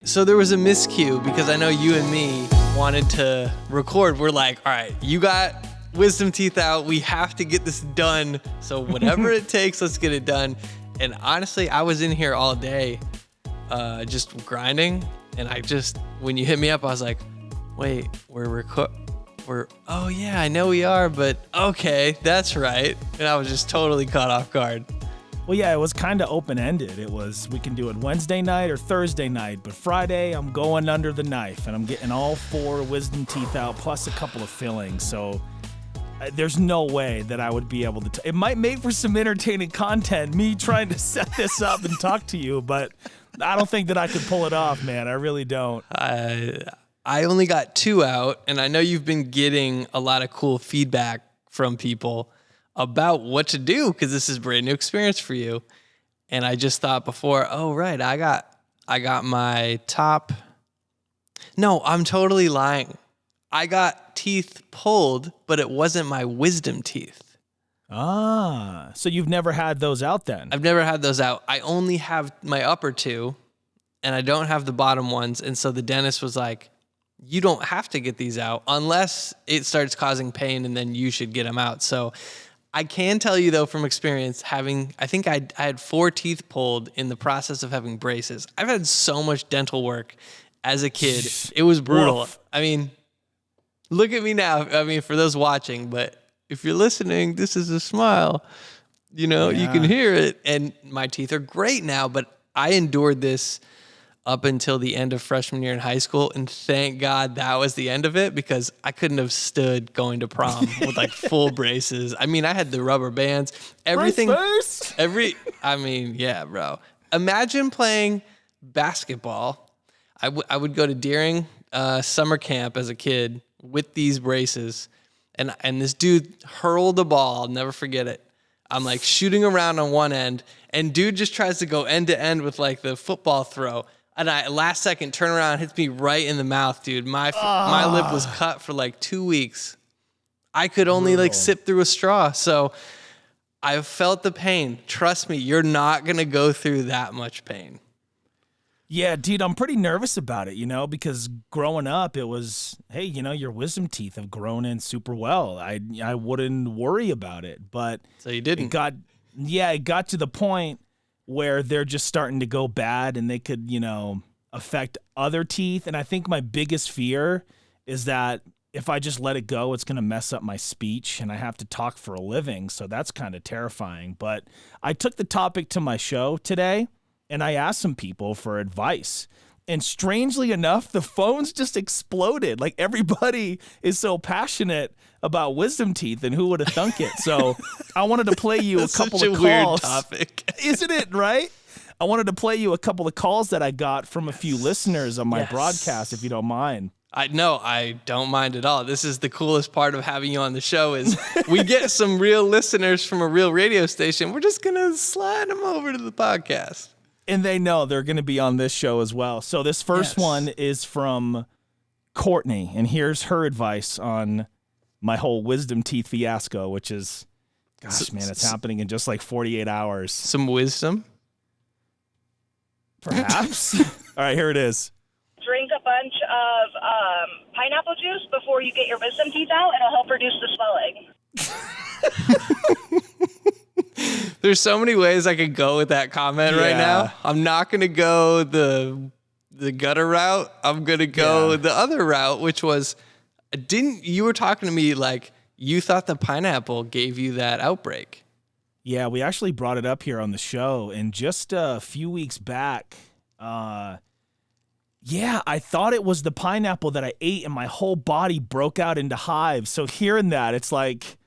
So there was a miscue because I know you and me wanted to record. We're like, all right, you got wisdom teeth out. We have to get this done. So whatever it takes, let's get it done. And honestly, I was in here all day just grinding. And when you hit me up, I was like, wait, oh yeah, I know we are, but okay, that's right. And I was just totally caught off guard. Well, yeah, it was kind of open-ended. It was, we can do it Wednesday night or Thursday night, but Friday I'm going under the knife and I'm getting all 4 wisdom teeth out plus a couple of fillings. So there's no way that I would be able to. It might make for some entertaining content, me trying to set this up and talk to you, but I don't think that I could pull it off, man. I really don't. I only got 2 out, and I know you've been getting a lot of cool feedback from people about what to do because this is a brand new experience for you. And I just thought before, oh right, I got my top. No, I'm totally lying. I got teeth pulled, but it wasn't my wisdom teeth. Ah, so you've never had those out then? I've never had those out. I only have my upper 2, and I don't have the bottom ones. And so the dentist was like, you don't have to get these out unless it starts causing pain, and then you should get them out. So I can tell you, though, from experience, I think I had 4 teeth pulled in the process of having braces. I've had so much dental work as a kid. It was brutal. Woof. I mean, look at me now. I mean, for those watching, but if you're listening, this is a smile. You know, You can hear it. And my teeth are great now, but I endured this up until the end of freshman year in high school. And thank God that was the end of it because I couldn't have stood going to prom with like full braces. I mean, I had the rubber bands, everything. Yeah, bro. Imagine playing basketball. I would go to Deering summer camp as a kid with these braces. And this dude hurled the ball. I'll never forget it. I'm like shooting around on one end and dude just tries to go end to end with like the football throw. And I last second turn around, hits me right in the mouth, dude. My lip was cut for like 2 weeks. I could only like sip through a straw. So I felt the pain. Trust me, you're not going to go through that much pain. Yeah, dude, I'm pretty nervous about it, because growing up, it was, hey, your wisdom teeth have grown in super well. I wouldn't worry about it, but so you didn't. It got to the point where they're just starting to go bad and they could, affect other teeth. And I think my biggest fear is that if I just let it go, it's going to mess up my speech and I have to talk for a living. So that's kind of terrifying. But I took the topic to my show today and I asked some people for advice. And strangely enough, the phones just exploded. Like everybody is so passionate about wisdom teeth, and who would have thunk it? So I wanted to play you a couple of calls. Weird topic. Isn't it, right? I wanted to play you a couple of calls that I got from a few listeners on my broadcast, if you don't mind. I don't mind at all. This is the coolest part of having you on the show is we get some real listeners from a real radio station. We're just going to slide them over to the podcast. And they know they're going to be on this show as well. So this first one is from Courtney, and here's her advice on my whole wisdom teeth fiasco, which is, gosh, man, it's happening in just like 48 hours. Some wisdom? Perhaps. All right, here it is. Drink a bunch of pineapple juice before you get your wisdom teeth out. It'll help reduce the swelling. There's so many ways I could go with that comment right now. I'm not going to go the gutter route. I'm going to go the other route, which was, you were talking to me like you thought the pineapple gave you that outbreak. Yeah, we actually brought it up here on the show, and just a few weeks back, I thought it was the pineapple that I ate, and my whole body broke out into hives. So hearing that, it's like,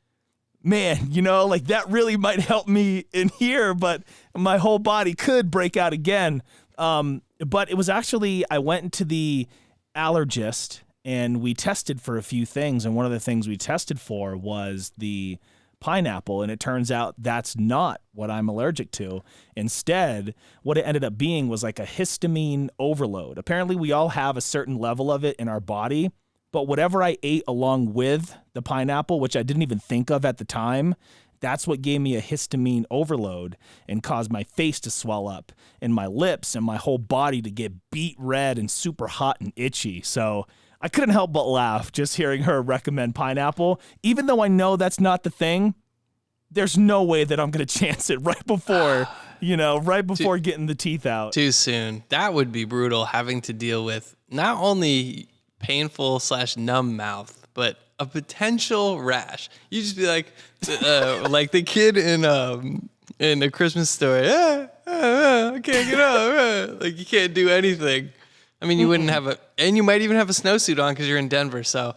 man, like that really might help me in here, but my whole body could break out again. But it was actually, I went into the allergist, and we tested for a few things, and one of the things we tested for was the pineapple, and it turns out that's not what I'm allergic to. Instead, what it ended up being was like a histamine overload. Apparently, we all have a certain level of it in our body, but whatever I ate along with the pineapple, which I didn't even think of at the time, that's what gave me a histamine overload and caused my face to swell up and my lips and my whole body to get beet red and super hot and itchy. So I couldn't help but laugh just hearing her recommend pineapple. Even though I know that's not the thing, there's no way that I'm going to chance it right before, right before getting the teeth out. Too soon. That would be brutal, having to deal with not only painful / numb mouth, but a potential rash. You just be like the kid in A Christmas Story. I can't get up. Like, you can't do anything. I mean, you wouldn't have and you might even have a snowsuit on because you're in Denver. So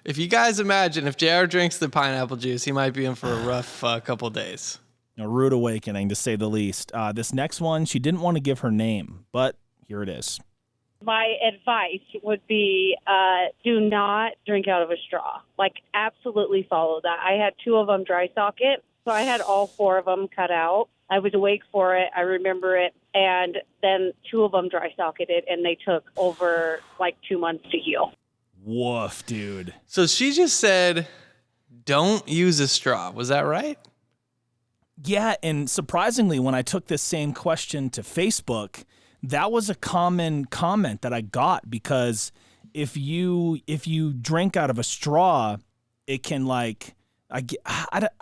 if you guys imagine, if JR drinks the pineapple juice, he might be in for a rough couple days. A rude awakening, to say the least. This next one, she didn't want to give her name, but here it is. My advice would be do not drink out of a straw. Like, absolutely follow that. I had 2 of them dry socket, so I had all 4 of them cut out. I was awake for it. I remember it. And then 2 of them dry socketed, and they took over 2 months to heal. Woof, dude. So she just said, don't use a straw. Was that right? Yeah, and surprisingly, when I took this same question to Facebook, that was a common comment that I got, because if you drink out of a straw, it can I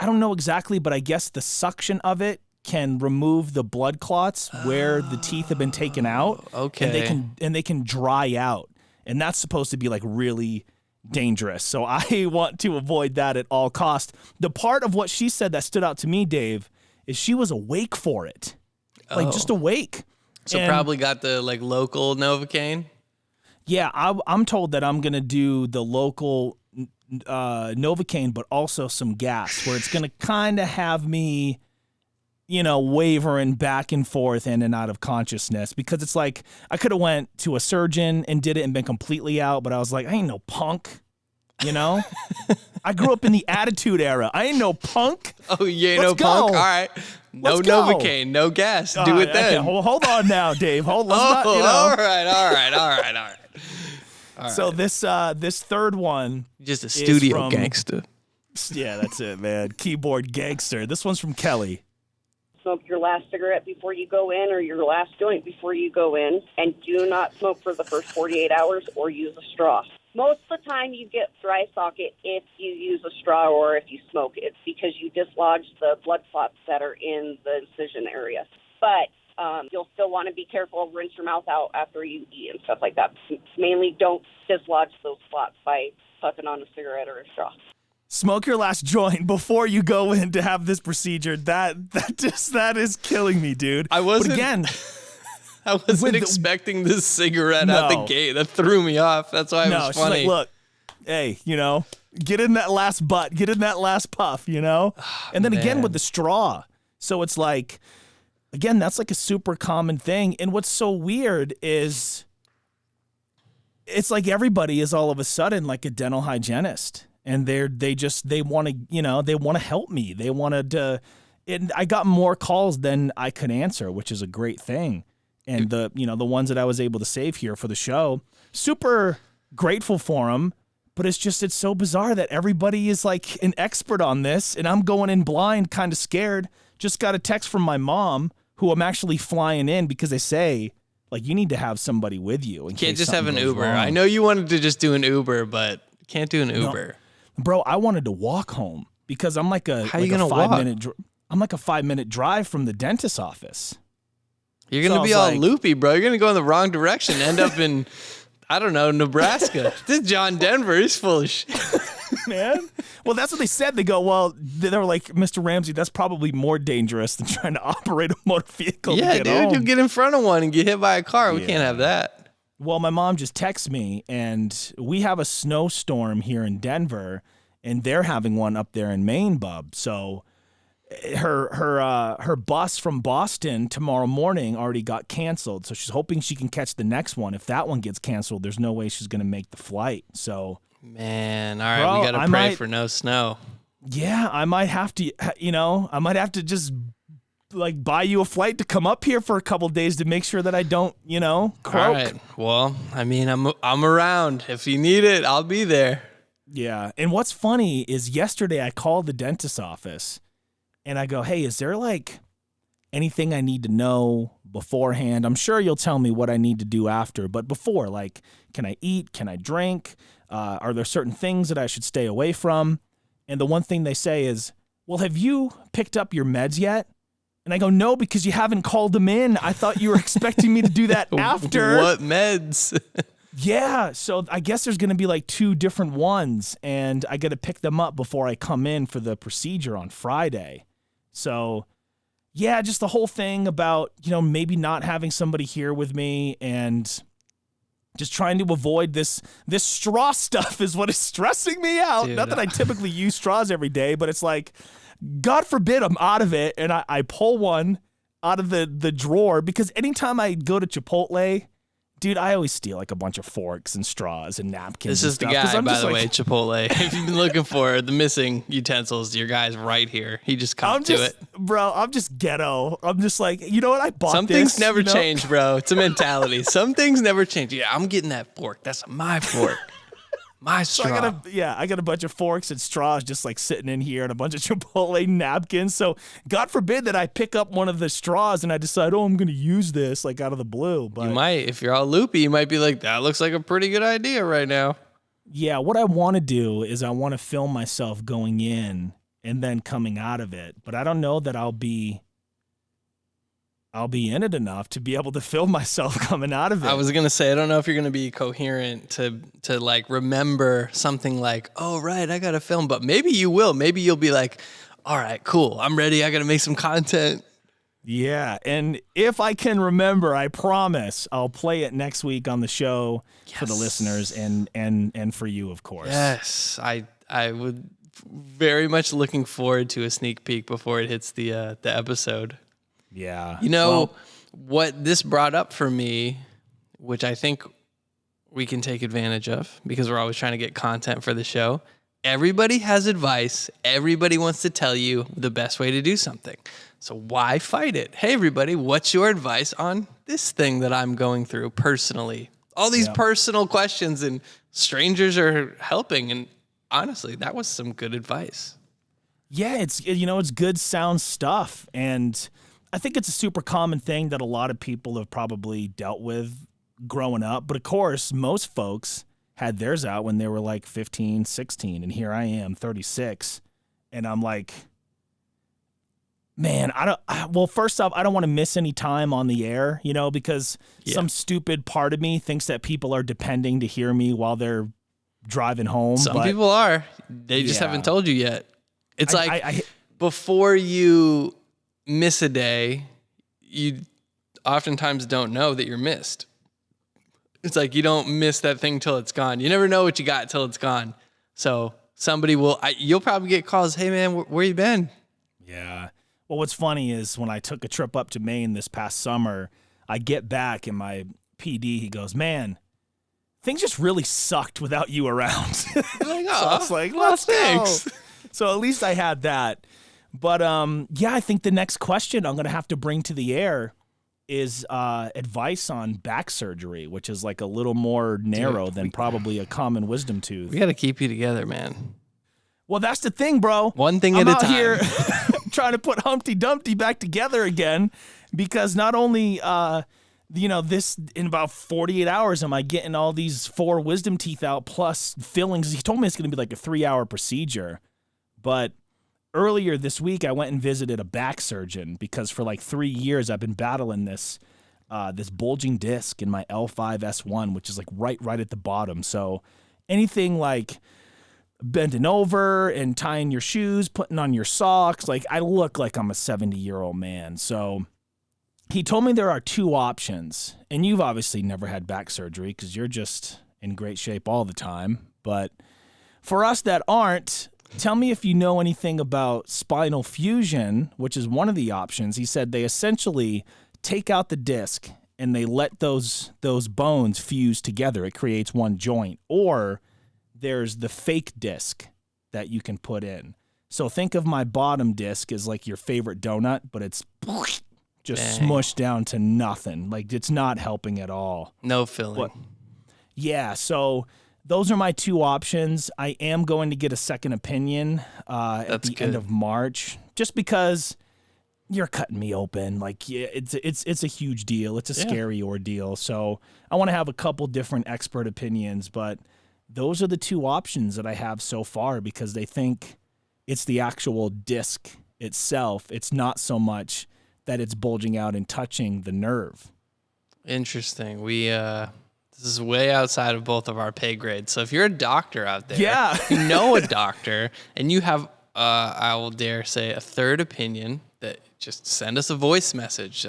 don't know exactly, but I guess the suction of it can remove the blood clots where the teeth have been taken out. Okay. And they can dry out. And that's supposed to be really dangerous. So I want to avoid that at all costs. The part of what she said that stood out to me, Dave, is she was awake for it. Just awake. So probably got the local Novocaine? Yeah, I'm told that I'm going to do the local Novocaine, but also some gas, where it's going to kind of have me, wavering back and forth in and out of consciousness, because it's I could have went to a surgeon and did it and been completely out, but I was like, I ain't no punk, I grew up in the Attitude Era. I ain't no punk. Oh, you ain't Let's no punk? go. All right. No Let's go. Novocaine, no gas. Do it then. Okay, hold on now, Dave. All right. So this third one, just a studio from, gangster. Yeah, that's it, man. Keyboard gangster. This one's from Kelly. Smoke your last cigarette before you go in, or your last joint before you go in, and do not smoke for the first 48 hours or use a straw. Most of the time you get dry socket if you use a straw or if you smoke. It's because you dislodge the blood clots that are in the incision area. But you'll still want to be careful, rinse your mouth out after you eat and stuff like that. Mainly don't dislodge those clots by puffing on a cigarette or a straw. Smoke your last joint before you go in to have this procedure. That is killing me, dude. I wasn't. But again, I wasn't expecting this cigarette out the gate. That threw me off. That's why it was funny. She's look, hey, get in that last butt, get in that last puff, and then again with the straw. So it's again, that's a super common thing. And what's so weird is it's everybody is all of a sudden a dental hygienist. And they want to, they want to help me. They wanted to, and I got more calls than I could answer, which is a great thing. And the ones that I was able to save here for the show, super grateful for them. But it's so bizarre that everybody is an expert on this, and I'm going in blind, kind of scared. Just got a text from my mom, who I'm actually flying in because they say, you need to have somebody with you. You can't just have an Uber. Wrong. I know you wanted to just do an Uber, but you can't do an Uber. No. Bro, I wanted to walk home because I'm How you gonna 5 walk? minute. I'm a 5 minute drive from the dentist's office. You're gonna be all loopy, bro. You're gonna go in the wrong direction. End up in, I don't know, Nebraska. This John Denver. He's full of shit, man. Well, that's what they said. They go, they were like, Mr. Ramsey, that's probably more dangerous than trying to operate a motor vehicle. Yeah, to get dude, home. you'll get in front of one and get hit by a car. We can't have that. Well, my mom just texted me, and we have a snowstorm here in Denver, and they're having one up there in Maine, bub. So her bus from Boston tomorrow morning already got canceled. So she's hoping she can catch the next one. If that one gets canceled, there's no way she's going to make the flight. So, man, all right, we got to pray for no snow. Yeah, I might have to, just buy you a flight to come up here for a couple days to make sure that I don't, croak. All right. Well, I mean, I'm around. If you need it, I'll be there. Yeah. And what's funny is yesterday I called the dentist's office, And I go, hey, is there like anything I need to know beforehand? I'm sure you'll tell me what I need to do after, but before, like, can I eat? Can I drink? Are there certain things that I should stay away from? And the one thing they say is, well, have you picked up your meds yet? And I go, no, because you haven't called them in. I thought you were expecting me to do that after. What meds? Yeah, so I guess there's going to be like 2 different ones, and I got to pick them up before I come in for the procedure on Friday. So, yeah, just the whole thing about, maybe not having somebody here with me and just trying to avoid this straw stuff is what is stressing me out. Dude, not that I typically use straws every day, but it's like, God forbid I'm out of it and I pull one out of the drawer, because anytime I go to Chipotle, dude, I always steal like a bunch of forks and straws and napkins. This is the guy, by the way, Chipotle. If you've been looking for the missing utensils, your guy's right here. He just comes to it. Bro, I'm just ghetto. I'm just like, you know what? I bought Some this. things never change, bro. It's a mentality. Some things never change. Yeah, I'm getting that fork. That's my fork. My straw. So I got a bunch of forks and straws just like sitting in here and a bunch of Chipotle napkins. So God forbid that I pick up one of the straws and I decide, I'm going to use this like out of the blue. But you might, if you're all loopy, you might be like, that looks like a pretty good idea right now. Yeah, what I want to do is I want to film myself going in and then coming out of it. But I don't know that I'll be in it enough to be able to film myself coming out of it. I was going to say, I don't know if you're going to be coherent to like remember something like, oh, right, I got to film. But maybe you will. Maybe you'll be like, all right, cool. I'm ready. I got to make some content. Yeah. And if I can remember, I promise I'll play it next week on the show for the listeners and for you, of course. Yes. I would very much looking forward to a sneak peek before it hits the episode. Yeah. What this brought up for me, which I think we can take advantage of because we're always trying to get content for the show. Everybody has advice. Everybody wants to tell you the best way to do something. So why fight it? Hey, everybody, what's your advice on this thing that I'm going through personally? All these personal questions, and strangers are helping. And honestly, that was some good advice. Yeah, it's good sound stuff. And I think it's a super common thing that a lot of people have probably dealt with growing up. But of course, most folks had theirs out when they were like 15, 16. And here I am, 36. And I'm like, man, first off, I don't want to miss any time on the air, because some stupid part of me thinks that people are depending to hear me while they're driving home. Some people are. They just haven't told you yet. It's before you miss a day, you oftentimes don't know that you're missed. It's like you don't miss that thing till it's gone. You never know what you got till it's gone. So somebody you'll probably get calls. Hey man, where you been? Yeah. Well, what's funny is when I took a trip up to Maine this past summer, I get back and my PD, he goes, man, things just really sucked without you around. Like, so I was like, let's go. So at least I had that. But I think the next question I'm going to have to bring to the air is advice on back surgery, which is like a little more narrow than probably a common wisdom tooth. We got to keep you together, man. Well, that's the thing, bro. One thing at a time. I'm out here trying to put Humpty Dumpty back together again, because not only, this in about 48 hours am I getting all these 4 wisdom teeth out plus fillings. He told me it's going to be like a 3-hour procedure, but earlier this week, I went and visited a back surgeon because for like 3 years I've been battling this bulging disc in my L5-S1, which is like right at the bottom. So anything like bending over and tying your shoes, putting on your socks, like I look like I'm a 70-year-old man. So he told me there are 2 options, and you've obviously never had back surgery because you're just in great shape all the time. But for us that aren't, tell me if you know anything about spinal fusion, which is one of the options. He said they essentially take out the disc and they let those bones fuse together. It creates one joint. Or there's the fake disc that you can put in. So think of my bottom disc as like your favorite donut, but it's just smushed down to nothing. Like it's not helping at all. No filling. Yeah, so those are my two options. I am going to get a second opinion at the end of March, just because you're cutting me open. Like, yeah, it's a huge deal. It's a scary ordeal. So I want to have a couple different expert opinions, but those are the two options that I have so far, because they think it's the actual disc itself. It's not so much that it's bulging out and touching the nerve. Interesting. This is way outside of both of our pay grades. So if you're a doctor out there, you know a doctor, and you have, I will dare say, a third opinion, that just send us a voice message.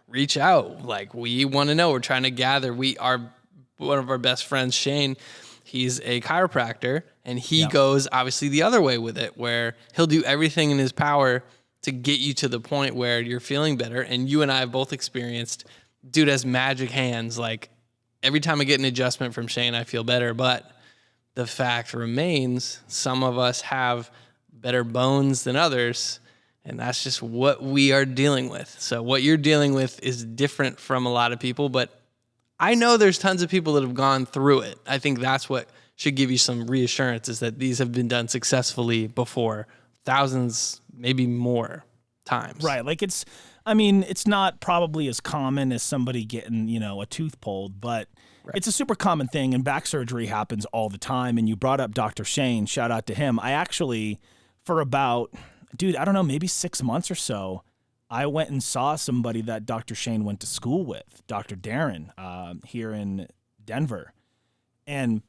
Reach out. Like, we want to know. We're trying to gather. One of our best friends, Shane, he's a chiropractor, and he goes obviously the other way with it, where he'll do everything in his power to get you to the point where you're feeling better. And you and I have both experienced, dude has magic hands. Like, every time I get an adjustment from Shane, I feel better. But the fact remains, some of us have better bones than others, and that's just what we are dealing with. So what you're dealing with is different from a lot of people, but I know there's tons of people that have gone through it. I think that's what should give you some reassurance, is that these have been done successfully before, thousands, maybe more times. Right. Like, it's not probably as common as somebody getting, a tooth pulled, but it's a super common thing, and back surgery happens all the time. And you brought up Dr. Shane. Shout out to him. I actually, for about, I don't know, maybe 6 months or so, I went and saw somebody that Dr. Shane went to school with, Dr. Darren, here in Denver. And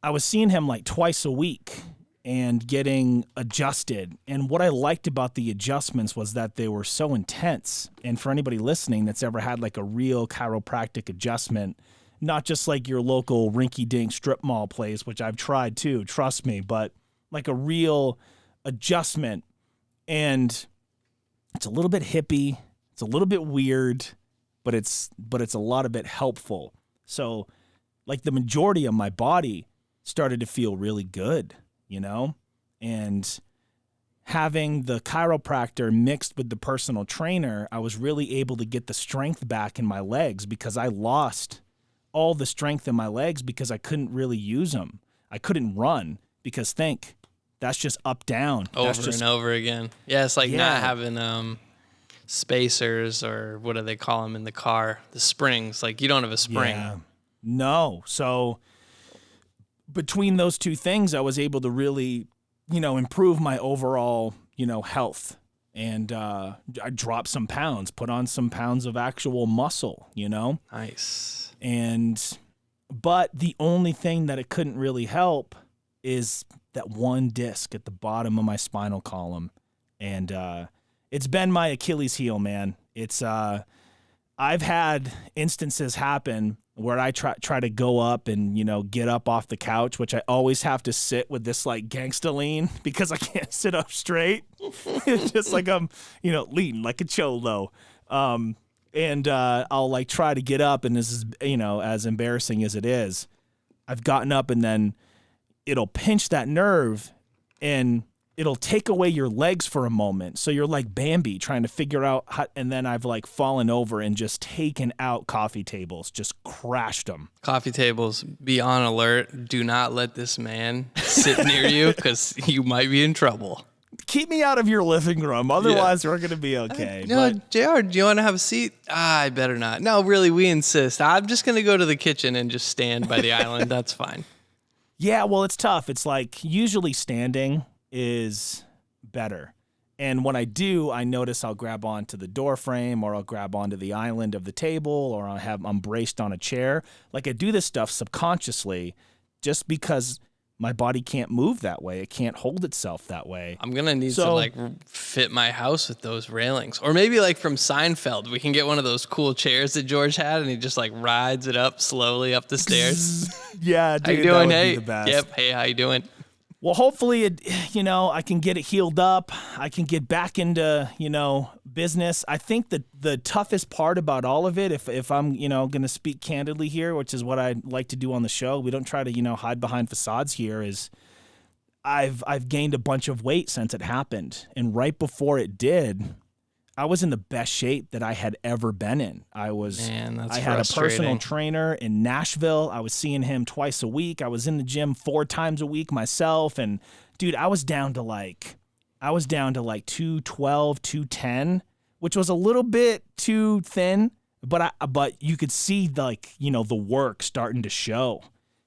I was seeing him like twice a week and getting adjusted. And what I liked about the adjustments was that they were so intense. And for anybody listening that's ever had like a real chiropractic adjustment, not just like your local rinky-dink strip mall place, which I've tried too, trust me, but like a real adjustment. And it's a little bit hippie, it's a little bit weird, but it's a lot of it helpful. So like the majority of my body started to feel really good, and having the chiropractor mixed with the personal trainer, I was really able to get the strength back in my legs, because I lost all the strength in my legs because I couldn't really use them. I couldn't run because that's just up, down. Over and over again. Yeah, it's like not having spacers, or what do they call them in the car? The springs. Like, you don't have a spring. Yeah. No. So between those two things, I was able to really, improve my overall, health. And I dropped some pounds, put on some pounds of actual muscle, Nice. But the only thing that it couldn't really help is that one disc at the bottom of my spinal column. And it's been my Achilles heel, man. It's I've had instances happen where I try to go up and, get up off the couch, which I always have to sit with this like gangsta lean because I can't sit up straight. It's just like I'm, leaning like a cholo. And I'll like try to get up, and this is, as embarrassing as it is, I've gotten up and then it'll pinch that nerve and it'll take away your legs for a moment. So you're like Bambi trying to figure out how, and then I've like fallen over and just taken out coffee tables, just crashed them. Coffee tables, be on alert. Do not let this man sit near you, because you might be in trouble. Keep me out of your living room. Otherwise, we're going to be okay. JR, do you want to have a seat? I better not. No, really, we insist. I'm just going to go to the kitchen and just stand by the island. That's fine. Yeah, well, it's tough. It's like usually standing is better. And when I do, I notice I'll grab onto the door frame, or I'll grab onto the island of the table, or I'm braced on a chair. Like, I do this stuff subconsciously just because my body can't move that way. It can't hold itself that way. I'm going to need to like fit my house with those railings. Or maybe like from Seinfeld, we can get one of those cool chairs that George had, and he just like rides it up slowly up the stairs. Yeah, dude, how you doing? That would Hey. be the best. Yep. Hey, how you doing? Well, hopefully, I can get it healed up. I can get back into, business. I think that the toughest part about all of it, if I'm, going to speak candidly here, which is what I like to do on the show, we don't try to, hide behind facades here, is I've gained a bunch of weight since it happened. And right before it did, I was in the best shape that I had ever been in. I had a personal trainer in Nashville. I was seeing him twice a week. I was in the gym 4 times a week myself. And dude, I was down to like 212, 210, which was a little bit too thin, but you could see the work starting to show,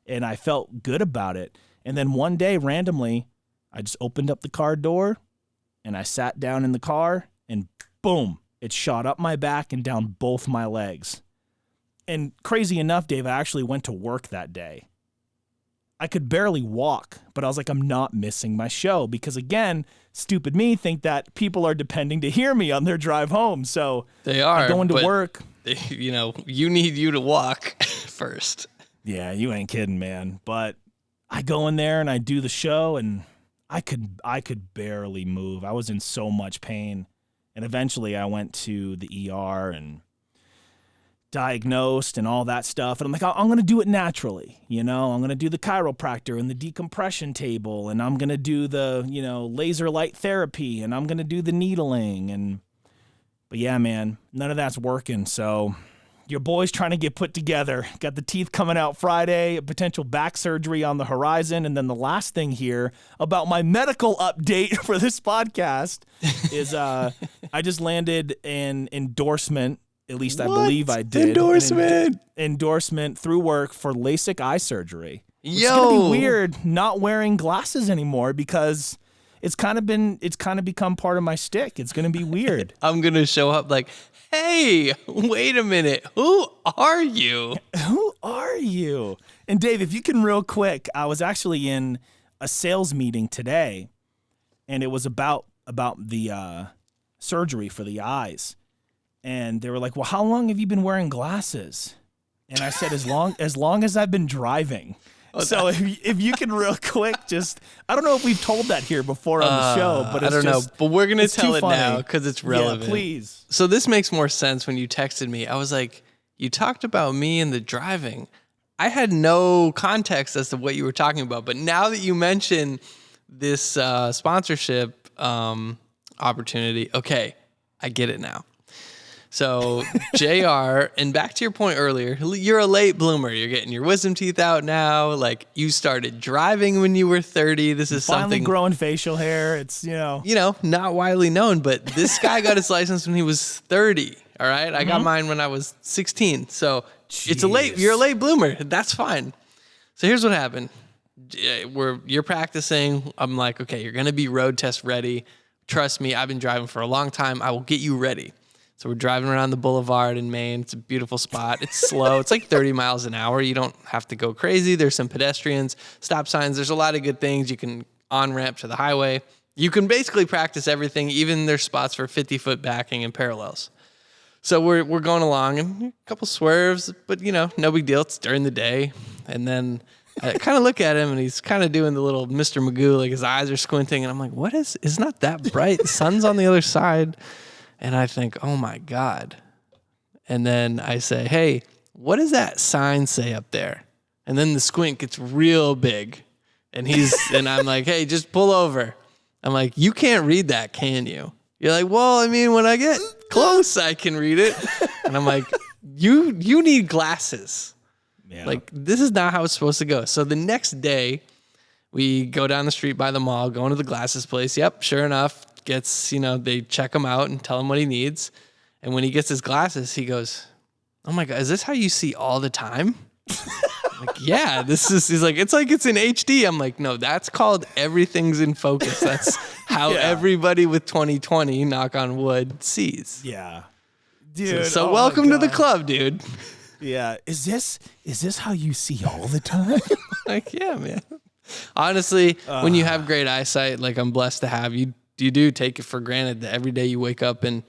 and I felt good about it. And then one day, randomly, I just opened up the car door and I sat down in the car and boom, it shot up my back and down both my legs. And crazy enough, Dave, I actually went to work that day. I could barely walk, but I was like, I'm not missing my show because, again, stupid me think that people are depending to hear me on their drive home. So they are I'm going to work. You need you to walk first. Yeah, you ain't kidding, man. But I go in there and I do the show, and I could barely move. I was in so much pain. And eventually I went to the ER and diagnosed and all that stuff. And I'm like, I'm going to do it naturally. I'm going to do the chiropractor and the decompression table, and I'm going to do the, laser light therapy, and I'm going to do the needling. But yeah, man, none of that's working. So your boy's trying to get put together. Got the teeth coming out Friday, a potential back surgery on the horizon. And then the last thing here about my medical update for this podcast is I just landed an endorsement. At least I believe I did. Endorsement through work for LASIK eye surgery. It's going to be weird not wearing glasses anymore because it's kind of become part of my shtick. It's going to be weird. I'm going to show up like, hey, wait a minute. Who are you? Who are you? And Dave, if you can real quick, I was actually in a sales meeting today, and it was about the surgery for the eyes. And they were like, well, how long have you been wearing glasses? And I said, as long as I've been driving. So if you can real quick, I don't know if we've told that here before on the show, but I don't know. But we're going to tell it now because it's relevant. Yeah, please. So this makes more sense when you texted me. I was like, you talked about me and the driving. I had no context as to what you were talking about. But now that you mention this sponsorship opportunity, okay, I get it now. So JR, and back to your point earlier, you're a late bloomer. You're getting your wisdom teeth out now. Like, you started driving when you were 30. This is finally something growing facial hair. It's not widely known, but this guy got his license when he was 30. All right, I got mine when I was 16. So you're a late bloomer. That's fine. So here's what happened. You're practicing. I'm like, okay, you're gonna be road test ready. Trust me, I've been driving for a long time. I will get you ready. So we're driving around the boulevard in Maine. It's a beautiful spot. It's slow. It's like 30 miles an hour. You don't have to go crazy. There's some pedestrians, stop signs. There's a lot of good things. You can on-ramp to the highway. You can basically practice everything. Even there's spots for 50-foot backing and parallels. So we're going along, and a couple swerves, but, no big deal. It's during the day. And then I kind of look at him, and he's kind of doing the little Mr. Magoo, like his eyes are squinting. And I'm like, it's not that bright. The sun's on the other side. And I think, oh, my God. And then I say, hey, what does that sign say up there? And then the squint gets real big. And I'm like, hey, just pull over. I'm like, you can't read that, can you? You're like, well, I mean, when I get close, I can read it. And I'm like, you need glasses. Yeah. Like, this is not how it's supposed to go. So the next day, we go down the street by the mall, going to the glasses place. Yep, sure enough. They check him out and tell him what he needs. And when he gets his glasses, he goes, oh my God, is this how you see all the time? Like, yeah, he's like, it's in HD. I'm like, no, that's called everything's in focus. That's how everybody with 20/20, knock on wood, sees. Yeah. Dude. So welcome to the club, dude. Yeah. Is this how you see all the time? Like, yeah, man. Honestly, when you have great eyesight, like I'm blessed to have, you do take it for granted that every day you wake up and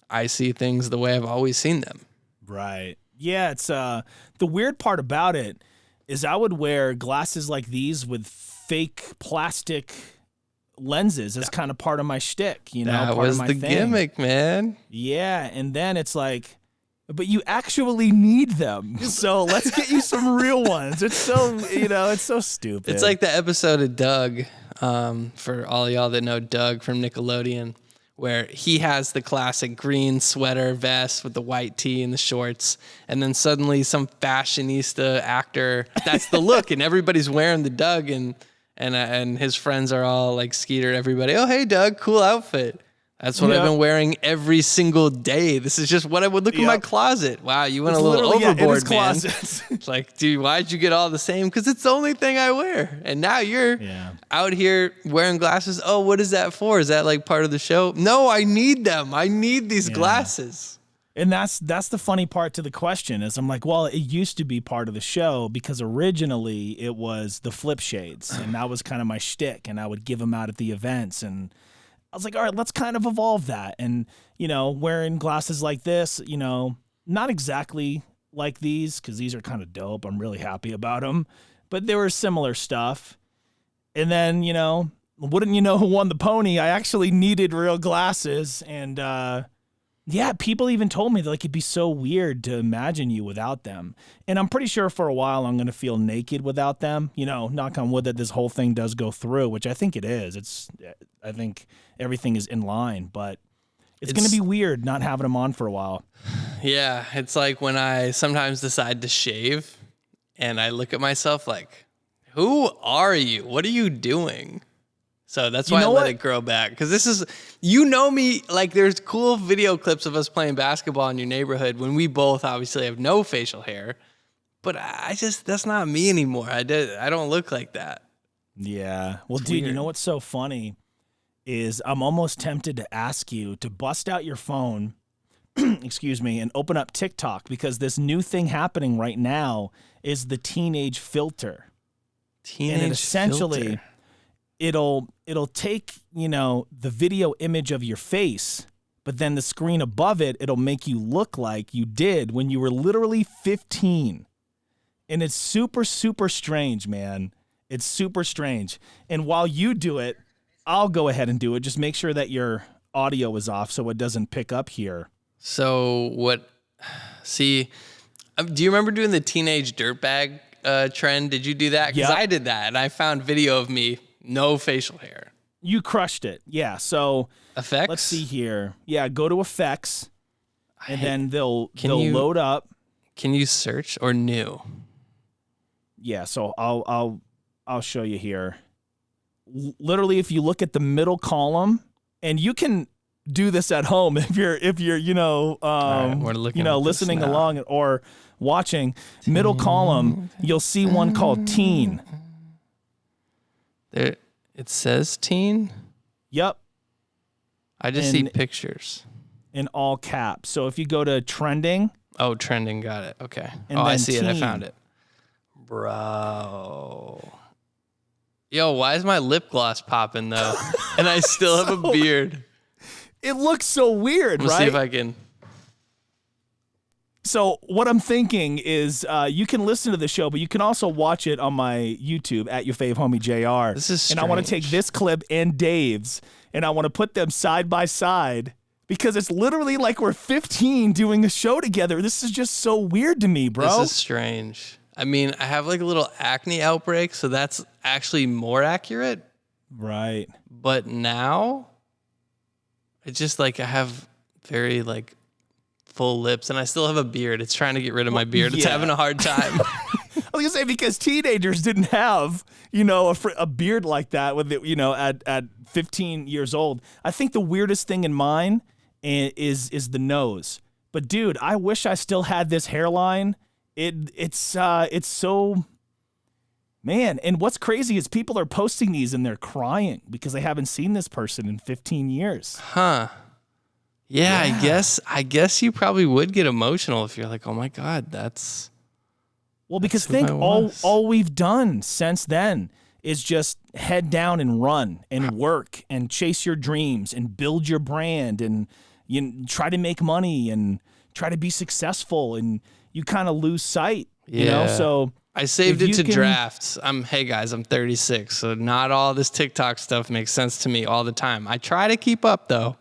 I see things the way I've always seen them. Right. Yeah, it's the weird part about it is I would wear glasses like these with fake plastic lenses as kind of part of my shtick, That part was of my the thing. gimmick, man. Yeah, and then it's like, but you actually need them. So let's get you some real ones. It's so, it's so stupid. It's like the episode of Doug, for all y'all that know Doug from Nickelodeon, where he has the classic green sweater vest with the white tee and the shorts, and then suddenly some fashionista actor, that's the look, and everybody's wearing the Doug, and his friends are all like Skeeter, everybody, oh, hey, Doug, cool outfit. That's what I've been wearing every single day. This is just what I would look in my closet. Wow, you went a little overboard, man. It's like, dude, why'd you get all the same? Because it's the only thing I wear. And now you're out here wearing glasses. Oh, what is that for? Is that like part of the show? No, I need them. I need these glasses. And that's the funny part to the question is I'm like, well, it used to be part of the show because originally it was the flip shades. And that was kind of my shtick. And I would give them out at the events. And I was like, all right, let's kind of evolve that. And, wearing glasses like this, not exactly like these because these are kind of dope. I'm really happy about them. But there was similar stuff. And then, wouldn't you know who won the pony? I actually needed real glasses. And, people even told me that like it'd be so weird to imagine you without them. And I'm pretty sure for a while I'm going to feel naked without them. Knock on wood that this whole thing does go through, which I think it is. I think everything is in line, but it's going to be weird not having them on for a while. Yeah, it's like when I sometimes decide to shave and I look at myself like, who are you? What are you doing? So that's why I let it grow back. Because this is, me, like there's cool video clips of us playing basketball in your neighborhood when we both obviously have no facial hair. But that's not me anymore. I don't look like that. Yeah. Well, it's dude, weird. You know what's so funny is I'm almost tempted to ask you to bust out your phone, excuse me, and open up TikTok because this new thing happening right now is the teenage filter. And it essentially... filter. It'll take, the video image of your face, but then the screen above it, it'll make you look like you did when you were literally 15. And it's super, super strange, man. It's super strange. And while you do it, I'll go ahead and do it. Just make sure that your audio is off so it doesn't pick up here. So do you remember doing the teenage dirtbag trend? Did you do that? Because I did that, and I found video of me. No facial hair. You crushed it. Yeah. So effects. Let's see here. Yeah. Go to effects, and then they'll load up. Can you search or new? Yeah. So I'll show you here. Literally, if you look at the middle column, and you can do this at home if you're listening along or watching. Middle column, you'll see one called teen. There, it says teen? Yep. I just see pictures. In all caps. So if you go to trending. Oh, trending. Got it. Okay. I see it. I found it. Bro. Yo, why is my lip gloss popping, though? And I still have a beard. It looks so weird, right? Let's see if I can. So what I'm thinking is you can listen to the show, but you can also watch it on my YouTube at your fave homie JR. This is strange. And I want to take this clip and Dave's, and I want to put them side by side because it's literally like we're 15 doing a show together. This is just so weird to me, bro. This is strange. I mean, I have like a little acne outbreak, so that's actually more accurate. Right. But now, it's just like I have very like full lips, and I still have a beard. It's trying to get rid of my beard. It's having a hard time. I was gonna say because teenagers didn't have, a beard like that with it, at 15 years old. I think the weirdest thing in mine is the nose. But dude, I wish I still had this hairline. It's so, man. And what's crazy is people are posting these and they're crying because they haven't seen this person in 15 years. Huh. Yeah, I guess you probably would get emotional if you're like, oh my God, that's. Well, because think all we've done since then is just head down and run and work and chase your dreams and build your brand and try to make money and try to be successful, and you kind of lose sight, So I saved it to drafts. Hey guys, I'm 36, so not all this TikTok stuff makes sense to me all the time. I try to keep up though.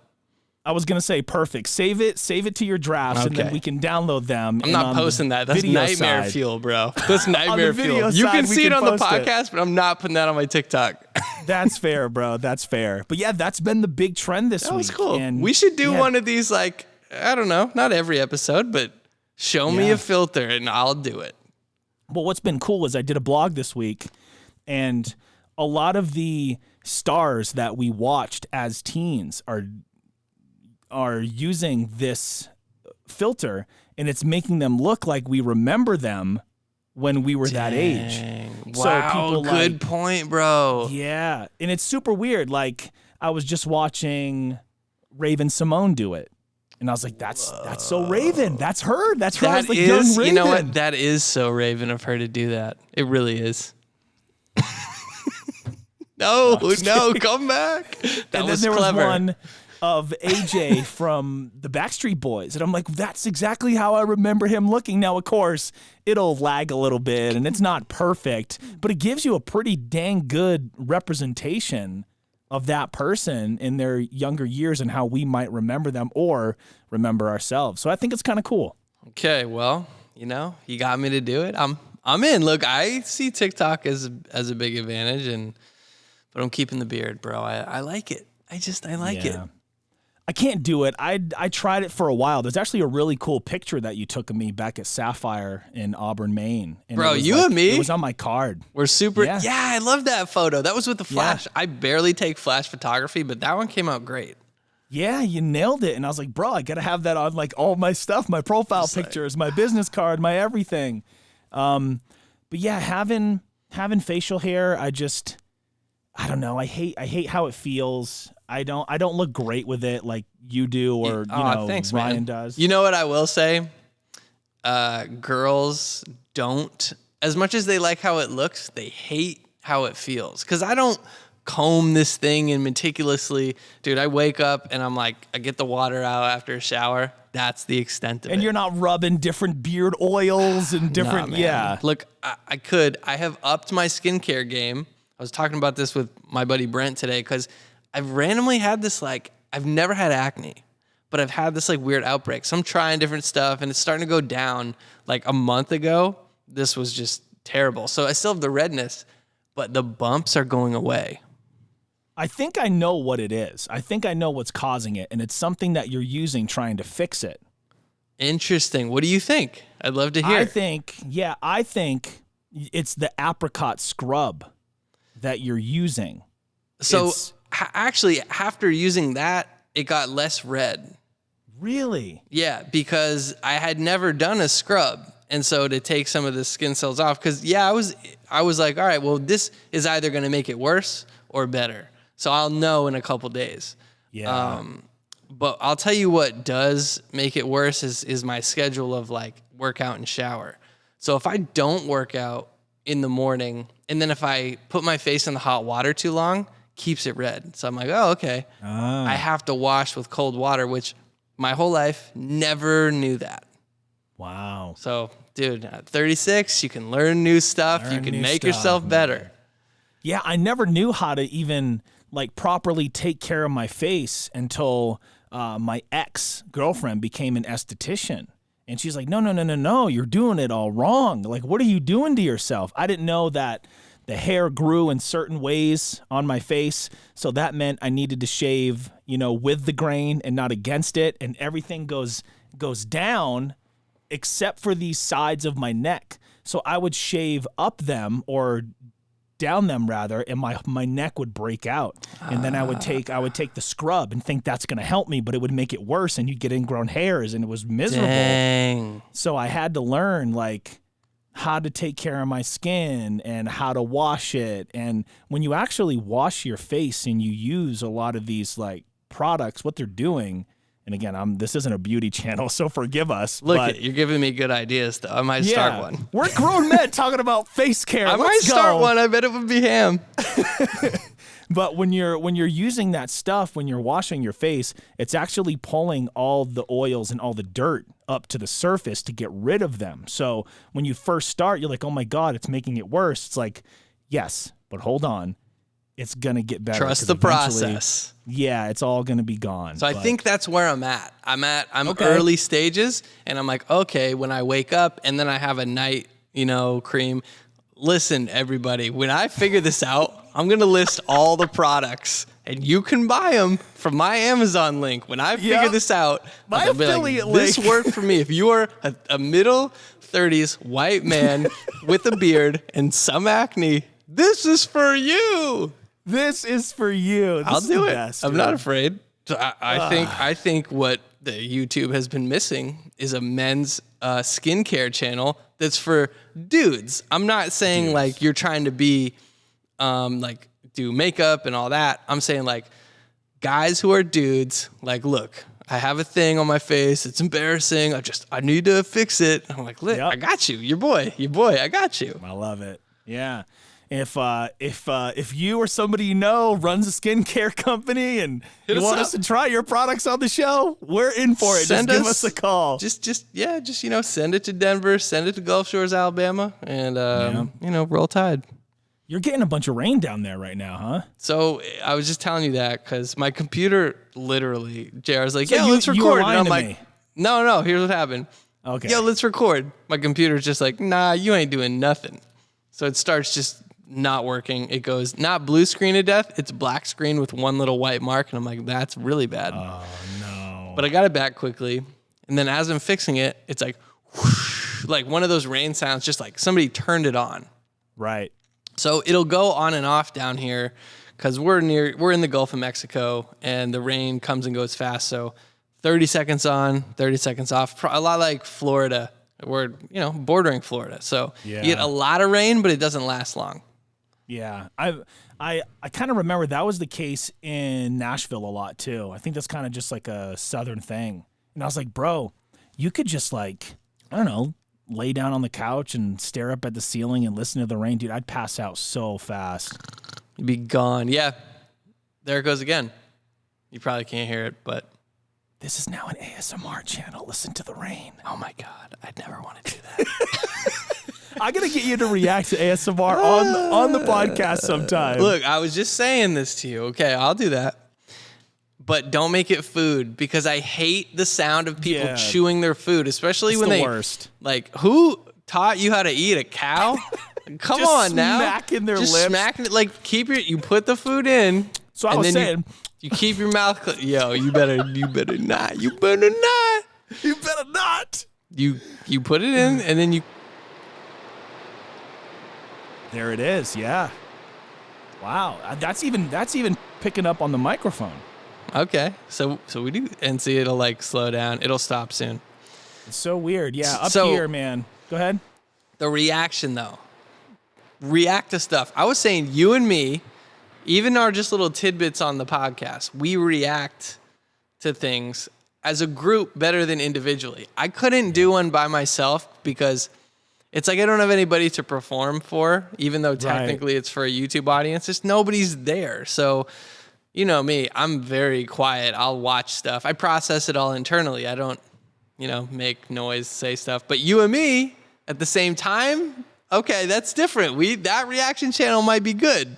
I was gonna say perfect. Save it to your drafts, and then we can download them. I'm not posting that. That's nightmare fuel, bro. That's nightmare fuel. You can see it on the podcast, but I'm not putting that on my TikTok. That's fair, bro. That's fair. But yeah, that's been the big trend this week. That was cool. And We should do yeah, one of these, like, I don't know, not every episode, but show me Yeah. a filter and I'll do it. Well, what's been cool is I did a blog this week, and a lot of the stars that we watched as teens are using this filter, and it's making them look like we remember them when we were that age. Dang. So Wow, people good like- point, bro. Yeah, and it's super weird. Like, I was just watching Raven Simone do it, and I was like, "That's so Raven. That's her. That's her." I was That like, is, young Raven. you know what? That is so Raven of her to do that. It really is. No, come back. That And then was there clever. was one of AJ from the Backstreet Boys, and I'm like, that's exactly how I remember him looking. Now, of course, it'll lag a little bit, and it's not perfect, but it gives you a pretty dang good representation of that person in their younger years and how we might remember them or remember ourselves. So I think it's kind of cool. Okay, well, you got me to do it. I'm in. Look, I see TikTok as a big advantage, but I'm keeping the beard, bro. I like it. I like it. I can't do it. I tried it for a while. There's actually a really cool picture that you took of me back at Sapphire in Auburn, Maine. And Bro, it was you and me? It was on my card. We're super. Yeah. Yeah, I love that photo. That was with the flash. I barely take flash photography, but that one came out great. Yeah, you nailed it. And I was like, bro, I got to have that on like all my stuff, my profile pictures, my business card, my everything. But yeah, having facial hair, I don't know. I hate how it feels. I don't look great with it like you do or Thanks, Ryan man. does. You know what I will say? Girls don't, as much as they like how it looks, they hate how it feels. Because I don't comb this thing and meticulously, dude, I wake up and I'm like, I get the water out after a shower. That's the extent of it. And you're not rubbing different beard oils and different, Nah, man. yeah. Look, I have upped my skincare game. I was talking about this with my buddy Brent today because I've randomly had this, like, I've never had acne, but I've had this like weird outbreak. So I'm trying different stuff and it's starting to go down. Like a month ago, this was just terrible. So I still have the redness, but the bumps are going away. I think I know what it is. I think I know what's causing it, and it's something that you're using trying to fix it. Interesting. What do you think? I'd love to hear. I think it's the apricot scrub that you're using. So It's- actually, after using that, it got less red. Really? Yeah, because I had never done a scrub. And so to take some of the skin cells off, because I was like, all right, well, this is either going to make it worse or better. So I'll know in a couple days. Yeah. But I'll tell you what does make it worse is my schedule of like workout and shower. So if I don't work out in the morning, and then if I put my face in the hot water too long, keeps it red. So I'm like, oh, okay. I have to wash with cold water, which my whole life never knew that. Wow. So, dude, at 36, you can learn new stuff. You Learn can new make stuff, yourself man. better. Yeah, I never knew how to even like properly take care of my until my ex-girlfriend became an esthetician. And she's like, no, you're doing it all wrong. Like, what are you doing to yourself? I didn't know that the hair grew in certain ways on my face. So that meant I needed to shave, with the grain and not against it. And everything goes down except for these sides of my neck. So I would shave up them or down them rather, and my neck would break out. And then I would take the scrub and think that's going to help me, but it would make it worse and you'd get ingrown hairs and it was miserable. Dang. So I had to learn like how to take care of my skin and how to wash it. And when you actually wash your face and you use a lot of these like products, what they're doing, and again, this isn't a beauty channel, so forgive us. Look, you're giving me good ideas, though. I might start one. We're grown men talking about face care. I might Let's start go. one. I bet it would be ham. But when you're using that stuff, when you're washing your face, it's actually pulling all the oils and all the dirt up to the surface to get rid of them. So when you first start, you're like, oh my God, it's making it worse. It's like, yes, but hold on. It's going to get better. Trust 'cause the eventually, process. Yeah, it's all going to be gone. So I But- think that's where I'm at. I'm Okay. early stages, and I'm like, okay, when I wake up and then I have a night, cream. Listen, everybody, when I figure this out, I'm going to list all the products, and you can buy them from my Amazon link. When I figure this out, My I'll be affiliate like, this link. worked for me. If you are a middle 30s white man with a beard and some acne, this is for you. This is for you. This I'll is do the it. best, I'm dude. not afraid. So I think what the YouTube has been missing is a men's skincare channel that's for dudes. I'm not saying like you're trying to be like do makeup and all that. I'm saying like guys who are dudes, like, look, I have a thing on my face. It's embarrassing. I need to fix it. I'm like, look, Yep. I got you. Your boy, I got you. I love it. Yeah. If you or somebody you know runs a skincare company and Hit you us want up. us to try your products on the show, we're in for it. Send just give us- us a call. Just send it to Denver, send it to Gulf Shores, Alabama, and roll Tide. You're getting a bunch of rain down there right now, huh? So I was just telling you that because my computer literally, JR's like, So yeah, you- let's you were record. And lying I'm to like, me. no, here's what happened. Okay. Yeah, let's record. My computer's just like, nah, you ain't doing nothing. So it starts just not working. It goes not blue screen of death, it's black screen with one little white mark. And I'm like, that's really bad. Oh, no. But I got it back quickly. And then as I'm fixing it, it's like, whoosh, like one of those rain sounds, just like somebody turned it on. Right. So it'll go on and off down here because we're in the Gulf of Mexico and the rain comes and goes fast. So 30 seconds on, 30 seconds off, a lot like Florida. We're, bordering Florida. So Yeah. you get a lot of rain, but it doesn't last long. Yeah. I kind of remember that was the case in Nashville a lot too. I think that's kind of just like a Southern thing. And I was like, bro, you could just like, I don't know, lay down on the couch and stare up at the ceiling and listen to the rain. Dude, I'd pass out so fast. You'd be gone. Yeah. There it goes again. You probably can't hear it, but This is now an ASMR channel. Listen to the rain. oh my God, I'd never want to do that. I gotta get you to react to ASMR on the podcast sometime. Look, I was just saying this to you. Okay, I'll do that. But don't make it food because I hate the sound of people Yeah. chewing their food, especially it's when the they worst. like who taught you how to eat a cow? Come Just on now. smacking their just lips. smacking it like you put the food in. So I and was then saying, you keep your mouth yo, you better not. You better not. you better not. You put it in and then you There it is. Yeah. Wow. That's even picking up on the microphone. okay. So we do and see it'll like slow down. It'll stop soon. It's so weird. Yeah. Up So- here, man. Go ahead. The reaction, though. React to stuff. I was saying you and me, even our just little tidbits on the podcast, we react to things as a group better than individually. I couldn't do one by myself because it's like I don't have anybody to perform for, even though technically it's for a YouTube audience. Just nobody's there. So, you know me, I'm very quiet. I'll watch stuff. I process it all internally. I don't, make noise, say stuff. But you and me, at the same time, okay, that's different. That reaction channel might be good.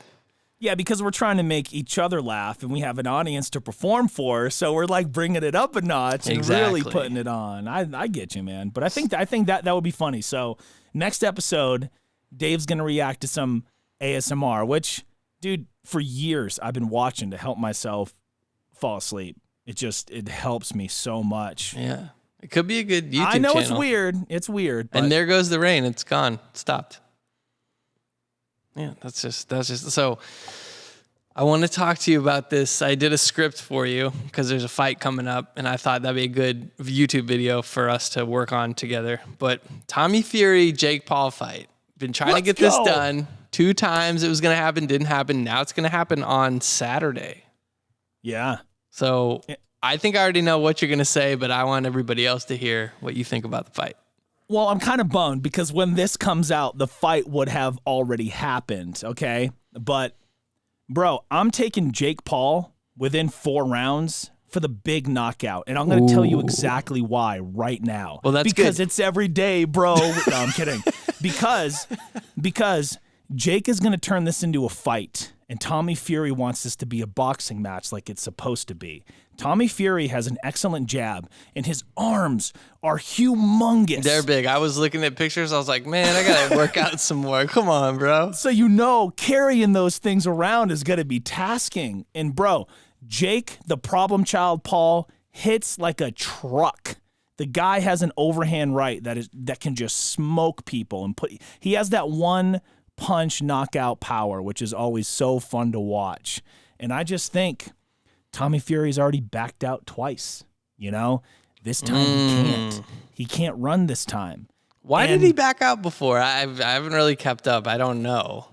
Yeah, because we're trying to make each other laugh and we have an audience to perform for, so we're like bringing it up a notch and really Exactly. putting it on. I get you, man. But I think that would be funny. So next episode, Dave's gonna react to some ASMR, which, dude, for years I've been watching to help myself fall asleep. It helps me so much. Yeah. It could be a good YouTube channel. I know it's weird. It's weird. But And there goes the rain. It's gone. It stopped. Yeah, that's just so I want to talk to you about this. I did a script for you because there's a fight coming up and I thought that'd be a good YouTube video for us to work on together. But Tommy Fury, Jake Paul fight. Been trying to Let's get this go. done. 2 times it was going to happen, didn't happen. Now it's going to happen on Saturday. yeah. So I think I already know what you're going to say, but I want everybody else to hear what you think about the fight. Well, I'm kind of bummed because when this comes out, the fight would have already happened, okay? But, bro, I'm taking Jake Paul within 4 rounds for the big knockout. And I'm going to tell you exactly why right now. Well, that's because good. it's every day, bro. No, I'm kidding. Because Jake is going to turn this into a fight. and Tommy Fury wants this to be a boxing match like it's supposed to be. Tommy Fury has an excellent jab, and his arms are humongous. They're big. I was looking at pictures. I was like, man, I got to work out some more. Come on, bro. So carrying those things around is going to be tasking. And, bro, Jake, the problem child Paul, hits like a truck. The guy has an overhand right that can just smoke people and he has that one punch knockout power, which is always so fun to watch. And I just think Tommy Fury's already backed out twice. This time he can't. He can't run this time. Why did he back out before? I haven't really kept up. I don't know.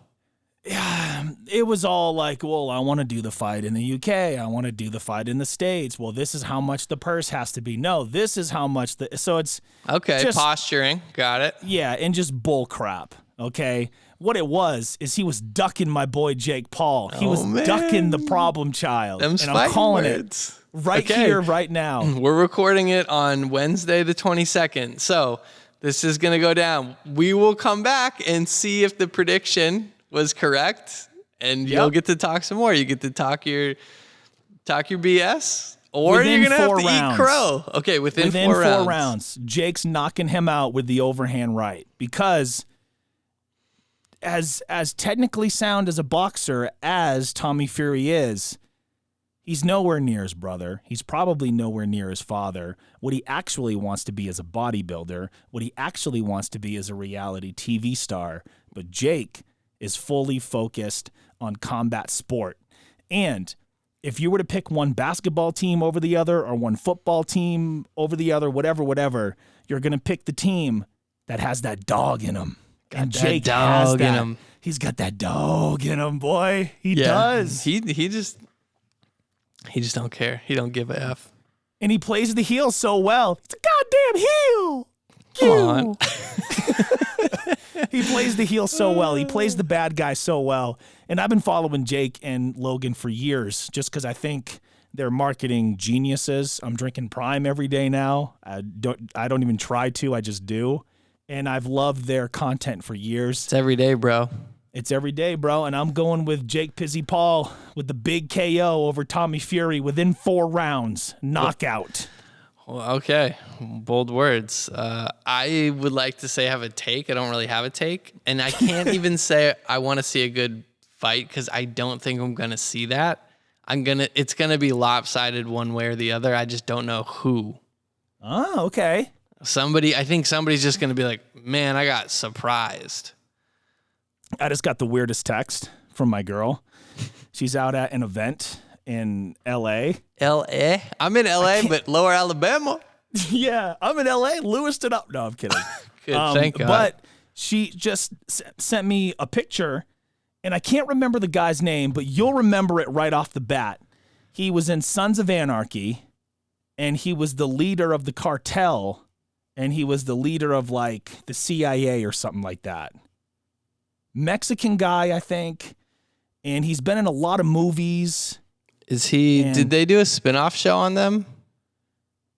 Yeah, it was all like, well, I want to do the fight in the UK. I want to do the fight in the States. Well, this is how much the purse has to be. No, this is how much so it's okay. Just, posturing, got it. Yeah, and just bull crap. Okay, what it was is he was ducking my boy Jake Paul. He was ducking the problem child, and I'm calling words. It right here, right now. We're recording it on Wednesday, the 22nd. So this is gonna go down. We will come back and see if the prediction was correct, and you'll get to talk some more. You get to talk your BS, or within you're gonna have to rounds. eat crow. Okay, within 4 rounds, Jake's knocking him out with the overhand right, because as technically sound as a boxer as Tommy Fury is, he's nowhere near his brother. He's probably nowhere near his father. What he actually wants to be is a bodybuilder. What he actually wants to be is a reality TV star. But Jake is fully focused on combat sport. And if you were to pick one basketball team over the other or one football team over the other, whatever, you're going to pick the team that has that dog in him. And Jake has that. In him. He's got that dog in him, boy. He does. He just don't care. He don't give a F. And he plays the heel so well. It's a goddamn heel. Come on. He plays the heel so well. He plays the bad guy so well. And I've been following Jake and Logan for years just because I think they're marketing geniuses. I'm drinking Prime every day now. I don't even try to. I just do. And I've loved their content for years. It's every day, bro. It's every day, bro. And I'm going with Jake Pizzy Paul with the big KO over Tommy Fury within 4 rounds. Knockout. Well, okay. Bold words. I would like to say I have a take. I don't really have a take. And I can't even say I want to see a good fight because I don't think I'm going to see that. It's going to be lopsided one way or the other. I just don't know who. Oh, okay. I think somebody's just going to be like, man, I got surprised. I just got the weirdest text from my girl. She's out at an event in L.A. L.A.? I'm in L.A., but Lower Alabama. Yeah, I'm in L.A. Lewiston up. No, I'm kidding. Good, thank God. But she just sent me a picture, and I can't remember the guy's name, but you'll remember it right off the bat. He was in Sons of Anarchy, and he was the leader of the cartel, and he was the leader of, like, the CIA or something like that. Mexican guy, I think, and he's been in a lot of movies. Is he? Did they do a spin-off show on them?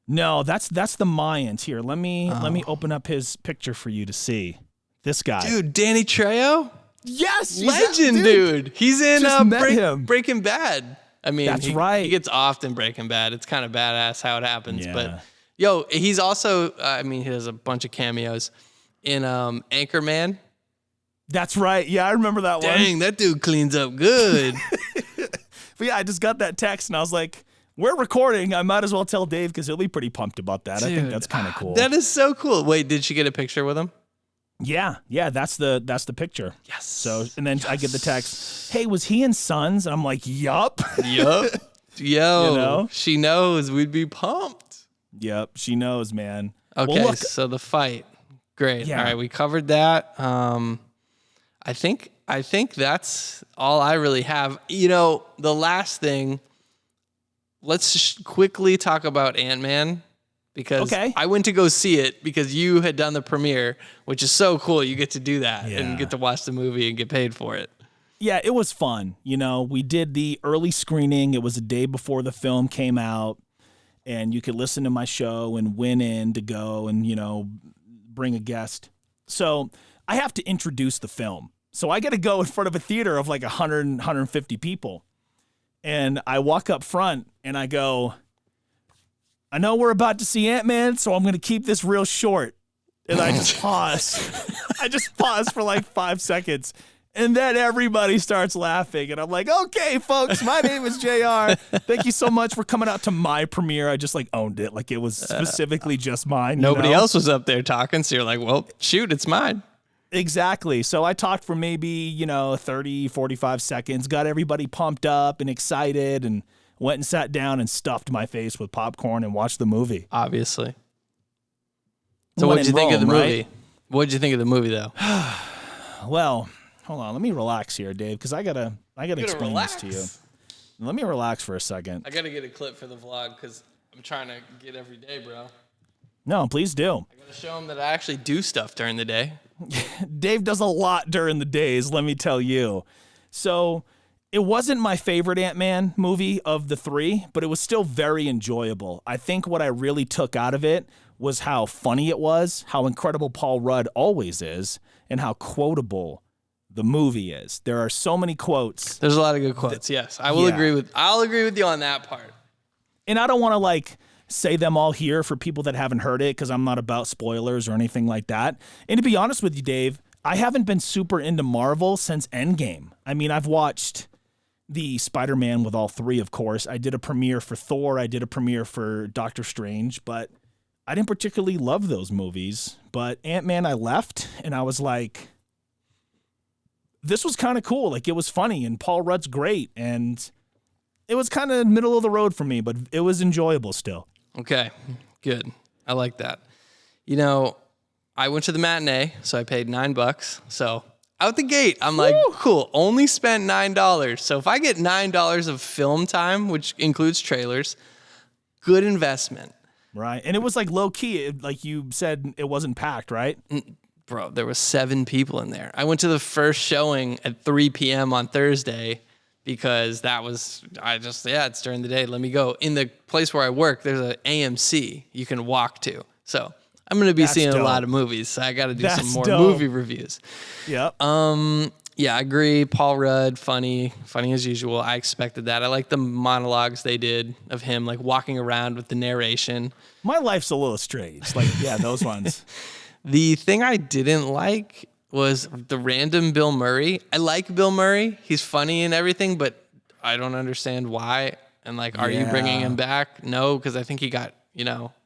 No, that's the Mayans. Here, let me open up his picture for you to see. This guy, dude, Danny Trejo. Yes, legend, dude. He's in him. Breaking Bad. I mean, that's right. He gets off in Breaking Bad. It's kind of badass how it happens. Yeah. But yo, he's also. I mean, he has a bunch of cameos in Anchorman. That's right. Yeah, I remember that one. Dang, that dude cleans up good. But yeah, I just got that text and I was like, we're recording. I might as well tell Dave because he'll be pretty pumped about that. Dude, I think that's kind of cool. That is so cool. Wait, did she get a picture with him? Yeah, that's the picture. Yes. So, and then I get the text, hey, was he in Sons? And I'm like, yup. Yo, know? She knows we'd be pumped. Yep, she knows, man. Okay, well, look, so the fight. Great. Yeah. All right, we covered that. I think that's all I really have. You know, the last thing, let's just quickly talk about Ant-Man because I went to go see it because you had done the premiere, which is so cool. You get to do that and get to watch the movie and get paid for it. Yeah, it was fun. You know, we did the early screening. It was a day before the film came out, and you could listen to my show and win in to go and, you know, bring a guest. So I have to introduce the film. So I got to go in front of a theater of like 100, 150 people. And I walk up front and I go, I know we're about to see Ant-Man, so I'm going to keep this real short. And I just pause. I just pause for like 5 seconds. And then everybody starts laughing. And I'm like, okay, folks, my name is JR. Thank you so much for coming out to my premiere. I just like owned it. Like it was specifically just mine. Nobody else was up there talking. So you're like, well, shoot, it's mine. Exactly. So I talked for maybe, 30, 45 seconds, got everybody pumped up and excited, and went and sat down and stuffed my face with popcorn and watched the movie. Obviously. So what'd you think of the movie? What'd you think of the movie, though? Well, hold on. Let me relax here, Dave, because I gotta explain this to you. Let me relax for a second. I gotta get a clip for the vlog because I'm trying to get every day, bro. No, please do. I gotta show them that I actually do stuff during the day. Dave does a lot during the days, let me tell you. So it wasn't my favorite Ant-Man movie of the three, but it was still very enjoyable. I think what I really took out of it was how funny it was, how incredible Paul Rudd always is, and how quotable the movie is. There are so many quotes. There's a lot of good quotes. Yes, I'll agree with you on that part. And I don't want to say them all here for people that haven't heard it, because I'm not about spoilers or anything like that. And to be honest with you, Dave, I haven't been super into Marvel since Endgame. I mean, I've watched the Spider-Man with all three, of course. I did a premiere for Thor. I did a premiere for Doctor Strange, but I didn't particularly love those movies. But Ant-Man, I left, and I was like, this was kind of cool. Like, it was funny, and Paul Rudd's great, and it was kind of middle of the road for me, but it was enjoyable still. Okay, good. I like that. I went to the matinee, so I paid $9. So out the gate, I'm like, cool, only spent $9. So if I get $9 of film time, which includes trailers, good investment. Right. And it was like low key. Like you said, it wasn't packed, right? Bro, there was 7 people in there. I went to the first showing at 3 p.m. on Thursday because it's during the day. Let me go. In the place where I work, there's an AMC you can walk to. So I'm going to be seeing a lot of movies. So I got to do some more movie reviews. Yep. Yeah, I agree. Paul Rudd, funny as usual. I expected that. I like the monologues they did of him, like walking around with the narration. My life's a little strange. Those ones. The thing I didn't like was the random Bill Murray. I like Bill Murray. He's funny and everything, but I don't understand why. And are you bringing him back? No, because I think he got,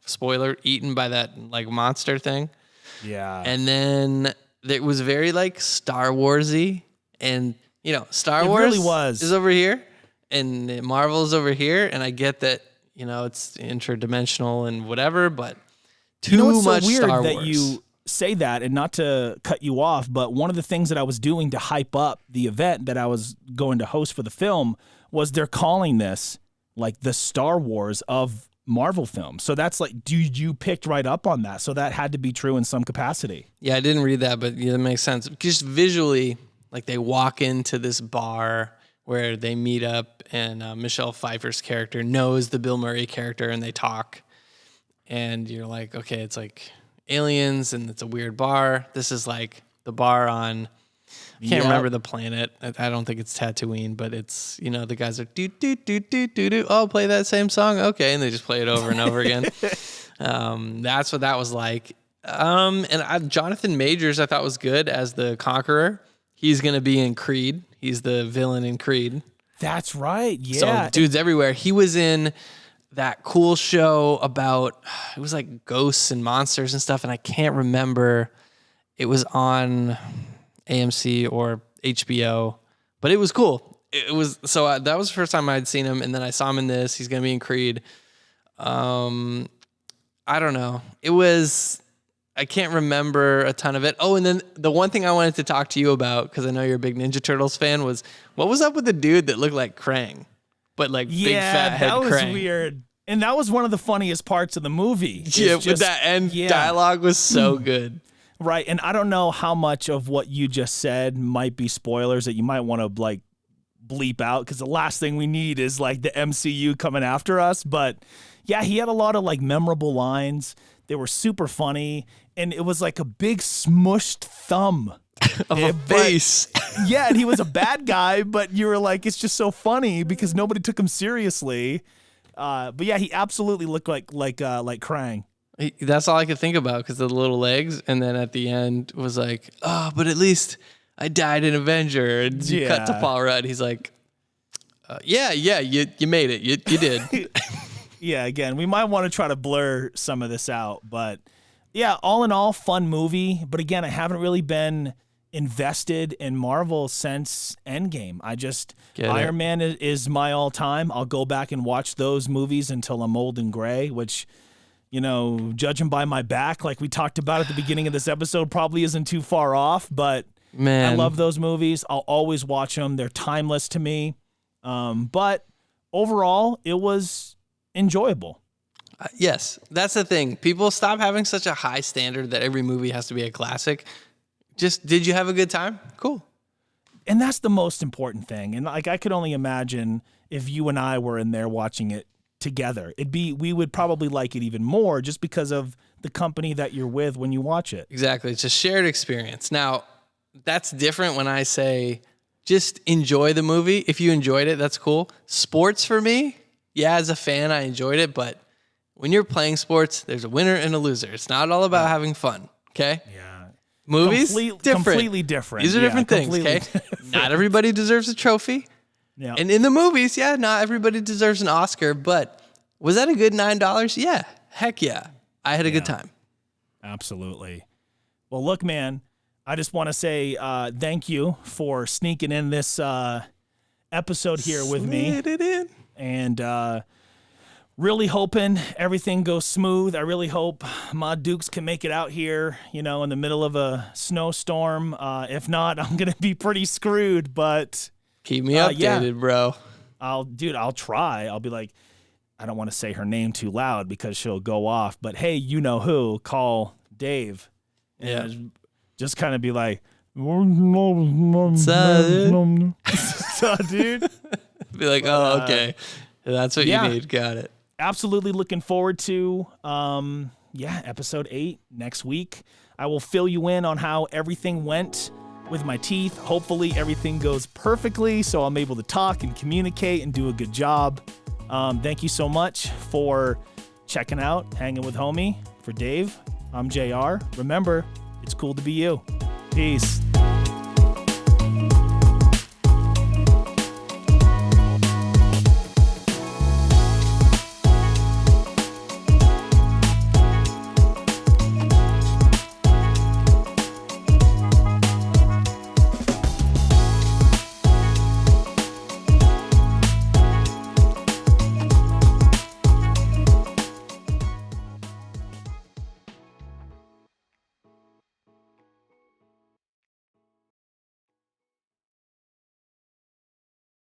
spoiler, eaten by that monster thing. Yeah. And then it was very Star Warsy, and Star Wars really was. is over here, and Marvel's over here, and I get that it's interdimensional and whatever, but too much so weird Star that Wars. You say that, and not to cut you off, but one of the things that I was doing to hype up the event that I was going to host for the film was they're calling this the Star Wars of Marvel films. So that's dude, you picked right up on that. So that had to be true in some capacity. Yeah, I didn't read that, but that makes sense. Just visually, they walk into this bar where they meet up, and Michelle Pfeiffer's character knows the Bill Murray character, and they talk. And you're like, okay, it's aliens, and it's a weird bar. This is the bar on, I can't remember the planet. I don't think it's Tatooine, but it's, the guys are do, do, do, do, do, do. Oh, play that same song? Okay. And they just play it over and over again. That's what that was like. Jonathan Majors, I thought was good as the Conqueror. He's going to be in Creed. He's the villain in Creed. That's right. Yeah. So dude's everywhere. He was in that cool show about, it was ghosts and monsters and stuff, and I can't remember. It was on AMC or HBO, but it was cool. It was that was the first time I'd seen him, and then I saw him in this. He's gonna be in Creed. I don't know. I can't remember a ton of it. Oh, and then the one thing I wanted to talk to you about, because I know you're a big Ninja Turtles fan, was what was up with the dude that looked like Krang, but big fat head Krang? That was weird. And that was one of the funniest parts of the movie. With that end dialogue was so good. Right. And I don't know how much of what you just said might be spoilers that you might want to bleep out, because the last thing we need is the MCU coming after us. But yeah, he had a lot of memorable lines. They were super funny. And it was a big smushed thumb of a face. Yeah, and he was a bad guy, but you were like, it's just so funny because nobody took him seriously. But yeah, he absolutely looked like Krang. That's all I could think about because of the little legs. And then at the end was like, oh, but at least I died in Avenger. And you cut to Paul Rudd. He's like, yeah, you made it. You did. Yeah, again, we might want to try to blur some of this out. But yeah, all in all, fun movie. But again, I haven't really been invested in Marvel since Endgame. Iron Man is my all-time. I'll go back and watch those movies until I'm old and gray, which, you know, judging by my back, like we talked about at the beginning of this episode, probably isn't too far off, but man, I love those movies. I'll always watch them. They're timeless to me. But overall, it was enjoyable. Yes, that's the thing. People stop having such a high standard that every movie has to be a classic. Just, did you have a good time? Cool. And that's the most important thing. And like, I could only imagine if you and I were in there watching it together, we would probably like it even more just because of the company that you're with when you watch it. Exactly. It's a shared experience. Now, that's different when I say just enjoy the movie. If you enjoyed it, that's cool. Sports for me, yeah, as a fan, I enjoyed it. But when you're playing sports, there's a winner and a loser. It's not all about having fun. Okay? Yeah. Movies, different. Completely different. These are different things, okay? Not everybody deserves a trophy. Yeah. And in the movies, yeah, not everybody deserves an Oscar, but was that a good $9? Yeah. Heck yeah. I had a good time. Absolutely. Well, look, man, I just want to say thank you for sneaking in this episode here with me. Slid it in. And really hoping everything goes smooth. I really hope my Dukes can make it out here, you know, in the middle of a snowstorm. If not, I'm going to be pretty screwed, but keep me updated, bro. I'll try. I'll be like, I don't want to say her name too loud because she'll go off, but hey, you know who, call Dave. Yeah. Just kind of be like, what's up, dude? Be like, oh, okay. That's what you need. Got it. Absolutely looking forward to, episode 8 next week. I will fill you in on how everything went with my teeth. Hopefully everything goes perfectly so I'm able to talk and communicate and do a good job. Thank you so much for checking out Hanging with Homie. For Dave, I'm JR. Remember, it's cool to be you. Peace.